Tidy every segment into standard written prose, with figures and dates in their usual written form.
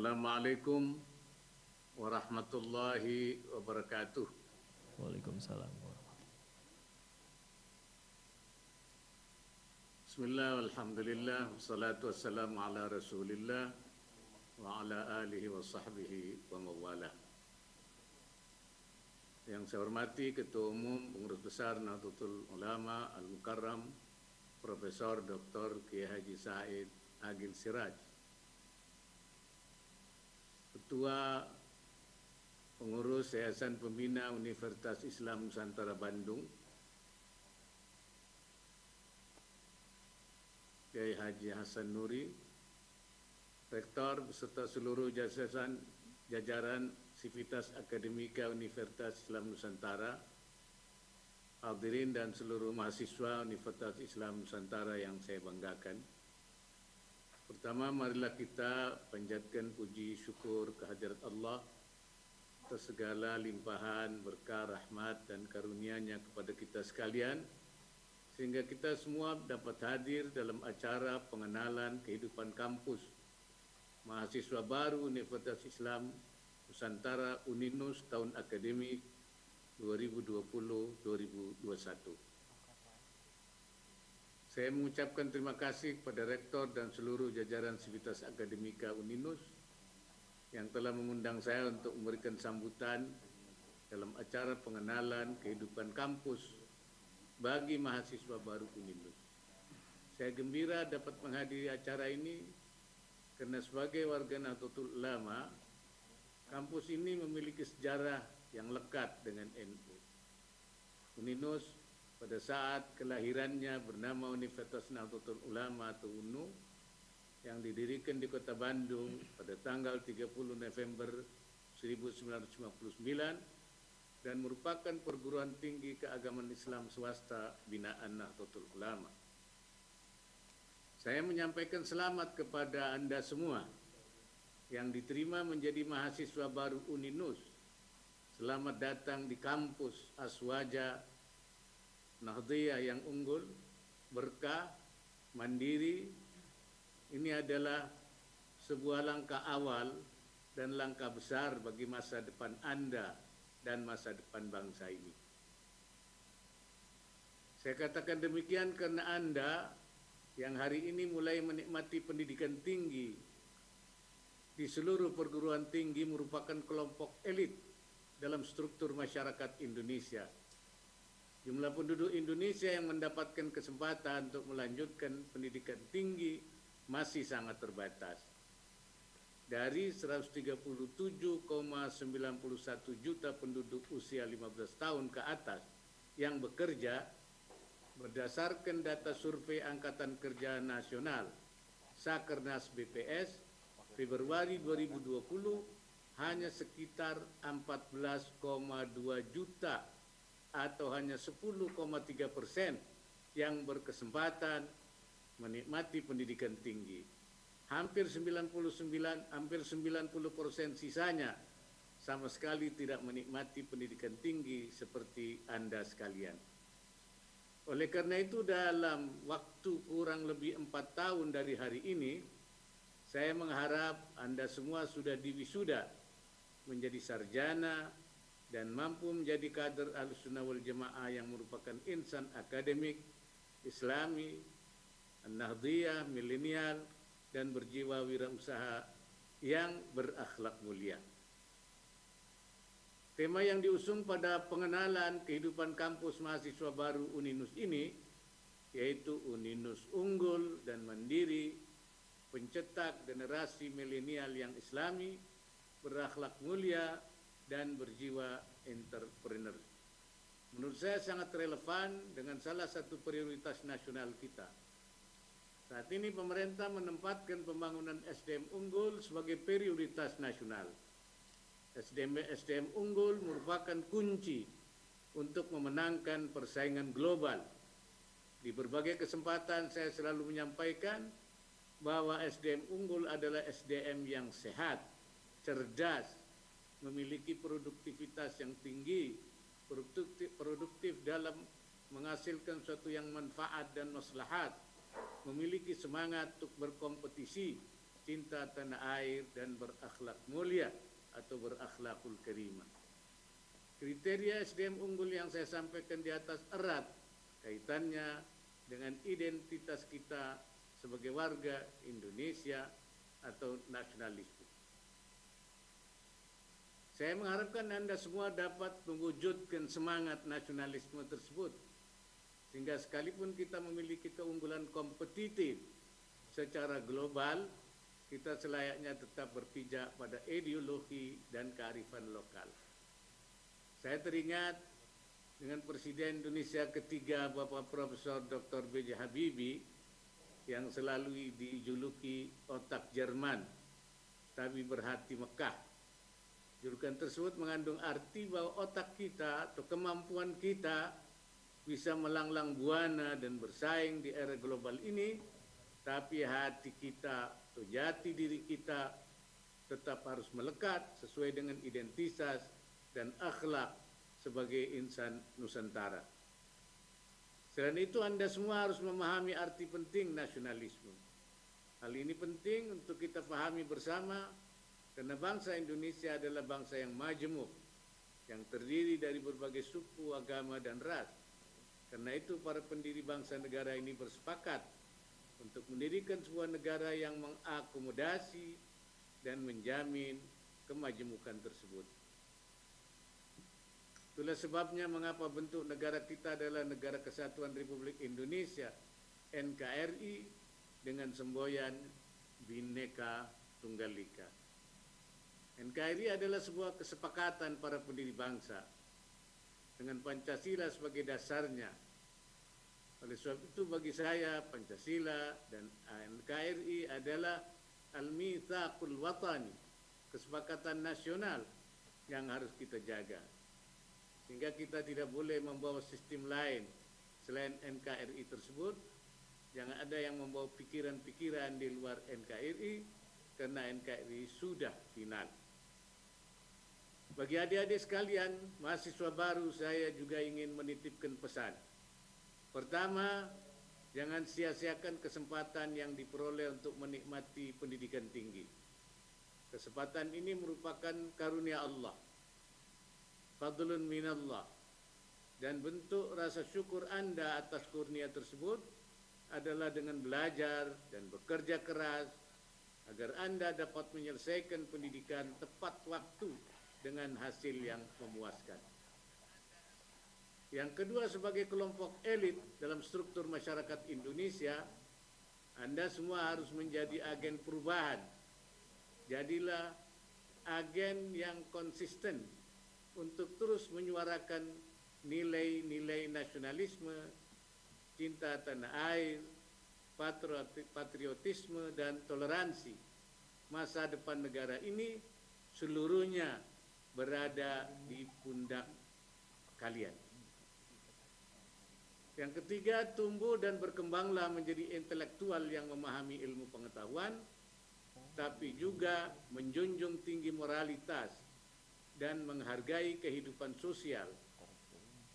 Assalamualaikum warahmatullahi wabarakatuh. Waalaikumsalam. Bismillah, alhamdulillah, wassalatu wassalamu ala rasulillah wa ala alihi wa sahbihi wa mawala. Yang saya hormati Ketua Umum Pengurus Besar Nahdlatul Ulama Al-Mukarram Profesor Dr. Kiai Haji Said Agil Siraj, Ketua Pengurus Yayasan Pembina Universitas Islam Nusantara Bandung, Kiai Haji Hasan Nuri, Rektor beserta seluruh jajaran Sivitas Akademika Universitas Islam Nusantara, hadirin dan seluruh mahasiswa Universitas Islam Nusantara yang saya banggakan. Pertama, marilah kita panjatkan puji syukur kehadirat Allah atas segala limpahan berkah, rahmat dan karunia-Nya kepada kita sekalian, sehingga kita semua dapat hadir dalam acara pengenalan kehidupan kampus mahasiswa baru Universitas Islam Nusantara UNINUS tahun akademik 2020-2021. Saya mengucapkan terima kasih kepada Rektor dan seluruh jajaran Sivitas Akademika UNINUS yang telah mengundang saya untuk memberikan sambutan dalam acara pengenalan kehidupan kampus bagi mahasiswa baru UNINUS. Saya gembira dapat menghadiri acara ini karena sebagai warga Nahdlatul Ulama, kampus ini memiliki sejarah yang lekat dengan NU. UNINUS pada saat kelahirannya bernama Universitas Nahdlatul Ulama atau UNU yang didirikan di Kota Bandung pada tanggal 30 November 1959 dan merupakan perguruan tinggi keagamaan Islam swasta binaan Nahdlatul Ulama. Saya menyampaikan selamat kepada Anda semua yang diterima menjadi mahasiswa baru UNINUS. Selamat datang di kampus Aswaja Nahdliyah yang unggul, berkah, mandiri. Ini adalah sebuah langkah awal dan langkah besar bagi masa depan Anda dan masa depan bangsa ini. Saya katakan demikian karena Anda yang hari ini mulai menikmati pendidikan tinggi di seluruh perguruan tinggi merupakan kelompok elit dalam struktur masyarakat Indonesia. Jumlah penduduk Indonesia yang mendapatkan kesempatan untuk melanjutkan pendidikan tinggi masih sangat terbatas. Dari 137,91 juta penduduk usia 15 tahun ke atas yang bekerja, berdasarkan data survei Angkatan Kerja Nasional Sakernas BPS Februari 2020, hanya sekitar 14,2 juta atau hanya 10,3% yang berkesempatan menikmati pendidikan tinggi. Hampir 90% sisanya sama sekali tidak menikmati pendidikan tinggi seperti Anda sekalian. Oleh karena itu, dalam waktu kurang lebih 4 tahun dari hari ini, saya mengharap Anda semua sudah diwisuda menjadi sarjana dan mampu menjadi kader Ahlussunnah wal Jamaah yang merupakan insan akademik, Islami, Nahdliyah, milenial, dan berjiwa wirausaha yang berakhlak mulia. Tema yang diusung pada pengenalan kehidupan kampus mahasiswa baru UNINUS ini yaitu UNINUS unggul dan mandiri, pencetak generasi milenial yang Islami, berakhlak mulia, dan berjiwa entrepreneur. Menurut saya sangat relevan dengan salah satu prioritas nasional kita. Saat ini pemerintah menempatkan pembangunan SDM unggul sebagai prioritas nasional. SDM unggul merupakan kunci untuk memenangkan persaingan global. Di berbagai kesempatan saya selalu menyampaikan bahwa SDM unggul adalah SDM yang sehat, cerdas, memiliki produktivitas yang tinggi, produktif dalam menghasilkan sesuatu yang manfaat dan maslahat, memiliki semangat untuk berkompetisi, cinta tanah air, dan berakhlak mulia atau berakhlakul karimah. Kriteria SDM unggul yang saya sampaikan di atas erat kaitannya dengan identitas kita sebagai warga Indonesia atau nasionalisme. Saya mengharapkan Anda semua dapat mewujudkan semangat nasionalisme tersebut, sehingga sekalipun kita memiliki keunggulan kompetitif secara global, kita selayaknya tetap berpijak pada ideologi dan kearifan lokal. Saya teringat dengan Presiden Indonesia ketiga Bapak Profesor Dr. B.J. Habibie yang selalu dijuluki otak Jerman, tapi berhati Mekah. Julukan tersebut mengandung arti bahwa otak kita atau kemampuan kita bisa melanglang buana dan bersaing di era global ini, tapi hati kita atau jati diri kita tetap harus melekat sesuai dengan identitas dan akhlak sebagai insan Nusantara. Selain itu, Anda semua harus memahami arti penting nasionalisme. Hal ini penting untuk kita pahami bersama, karena bangsa Indonesia adalah bangsa yang majemuk, yang terdiri dari berbagai suku, agama, dan ras. Karena itu, para pendiri bangsa negara ini bersepakat untuk mendirikan sebuah negara yang mengakomodasi dan menjamin kemajemukan tersebut. Itulah sebabnya mengapa bentuk negara kita adalah Negara Kesatuan Republik Indonesia, NKRI, dengan semboyan Bhinneka Tunggal Ika. NKRI adalah sebuah kesepakatan para pendiri bangsa dengan Pancasila sebagai dasarnya. Oleh sebab itu bagi saya Pancasila dan NKRI adalah al-mitsaqul watani, kesepakatan nasional yang harus kita jaga. Sehingga kita tidak boleh membawa sistem lain selain NKRI tersebut. Jangan ada yang membawa pikiran-pikiran di luar NKRI, karena NKRI sudah final. Bagi adik-adik sekalian, mahasiswa baru, saya juga ingin menitipkan pesan. Pertama, jangan sia-siakan kesempatan yang diperoleh untuk menikmati pendidikan tinggi. Kesempatan ini merupakan karunia Allah, fadlun minallah, dan bentuk rasa syukur Anda atas kurnia tersebut adalah dengan belajar dan bekerja keras agar Anda dapat menyelesaikan pendidikan tepat waktu dengan hasil yang memuaskan. Yang kedua, sebagai kelompok elit dalam struktur masyarakat Indonesia, Anda semua harus menjadi agen perubahan. Jadilah agen yang konsisten untuk terus menyuarakan nilai-nilai nasionalisme, cinta tanah air, patriotisme, dan toleransi. Masa depan negara ini seluruhnya berada di pundak kalian. Yang ketiga, tumbuh dan berkembanglah menjadi intelektual yang memahami ilmu pengetahuan, tapi juga menjunjung tinggi moralitas dan menghargai kehidupan sosial.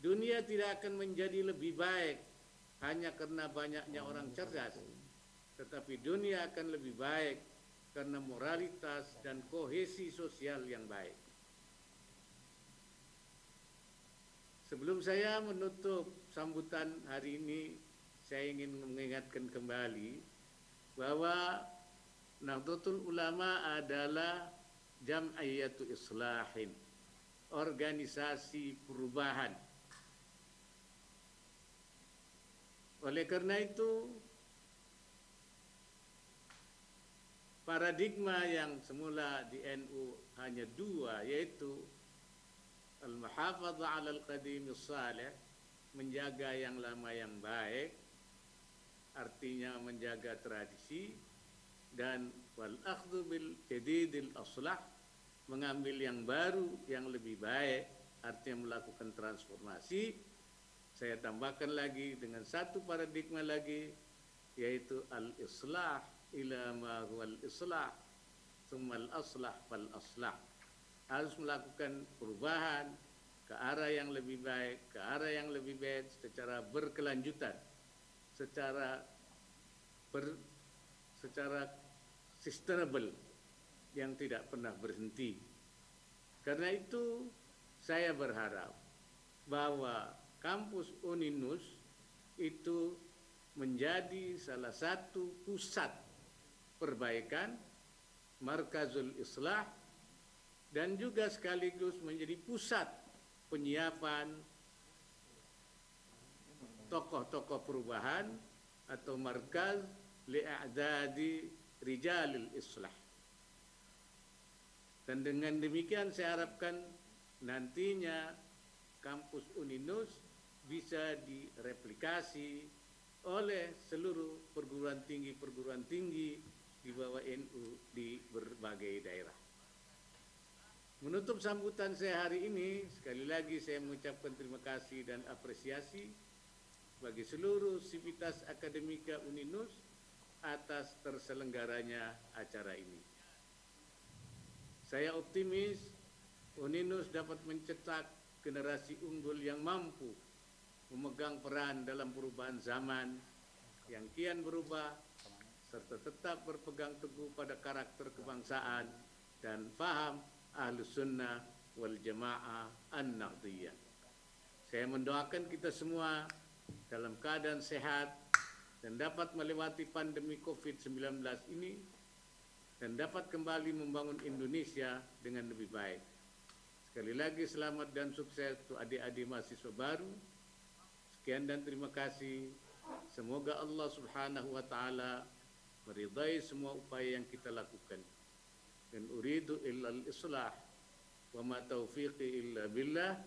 Dunia tidak akan menjadi lebih baik hanya karena banyaknya orang cerdas, tetapi dunia akan lebih baik karena moralitas dan kohesi sosial yang baik. Sebelum saya menutup sambutan hari ini, saya ingin mengingatkan kembali bahwa Nahdlatul Ulama adalah jam'iyatu islahin, organisasi perubahan. Oleh karena itu, paradigma yang semula di NU hanya dua, yaitu al-muhafadzah 'ala al-qadim as-salih, menjaga yang lama yang baik, artinya menjaga tradisi, dan wal akhdhu bil jadidil aslah, mengambil yang baru yang lebih baik, artinya melakukan transformasi. Saya tambahkan lagi dengan satu paradigma lagi, yaitu al-islah ila ma huwal islah, tsumma al-aslah fal aslah. Harus melakukan perubahan ke arah yang lebih baik, secara berkelanjutan, secara sustainable yang tidak pernah berhenti. Karena itu saya berharap bahwa kampus Uninus itu menjadi salah satu pusat perbaikan, markazul islah, dan juga sekaligus menjadi pusat penyiapan tokoh-tokoh perubahan atau markaz li'a'dadi rijalil islah. Dan dengan demikian saya harapkan nantinya kampus Uninus bisa direplikasi oleh seluruh perguruan tinggi di bawah NU di berbagai daerah. Menutup sambutan saya hari ini, sekali lagi saya mengucapkan terima kasih dan apresiasi bagi seluruh sivitas akademika Uninus atas terselenggaranya acara ini. Saya optimis Uninus dapat mencetak generasi unggul yang mampu memegang peran dalam perubahan zaman yang kian berubah, serta tetap berpegang teguh pada karakter kebangsaan dan faham Ahlus Sunnah wal Jamaah An-Nahdiyah. Saya mendoakan kita semua dalam keadaan sehat dan dapat melewati pandemi COVID-19 ini dan dapat kembali membangun Indonesia dengan lebih baik. Sekali lagi selamat dan sukses untuk adik-adik mahasiswa baru. Sekian dan terima kasih. Semoga Allah Subhanahu wa taala meridai semua upaya yang kita lakukan. In uridu illa al-islah wa ma taufiqi illa billah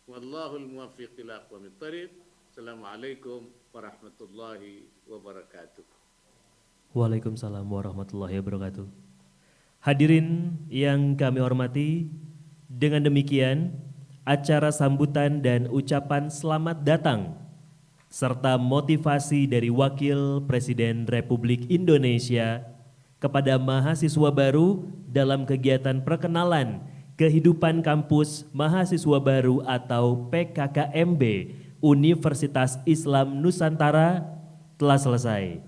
wallahu al-muwaffiq ila aqwamit thariq. Assalamualaikum warahmatullahi wabarakatuh. Waalaikumsalam warahmatullahi wabarakatuh. Hadirin yang kami hormati, dengan demikian acara sambutan dan ucapan selamat datang serta motivasi dari Wakil Presiden Republik Indonesia kepada mahasiswa baru dalam kegiatan perkenalan kehidupan kampus mahasiswa baru atau PKKMB Universitas Islam Nusantara telah selesai.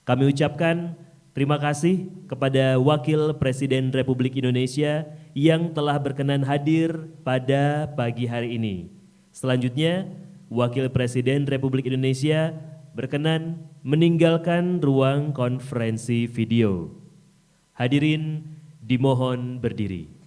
Kami ucapkan terima kasih kepada Wakil Presiden Republik Indonesia yang telah berkenan hadir pada pagi hari ini. Selanjutnya, Wakil Presiden Republik Indonesia berkenan meninggalkan ruang konferensi video. Hadirin dimohon berdiri.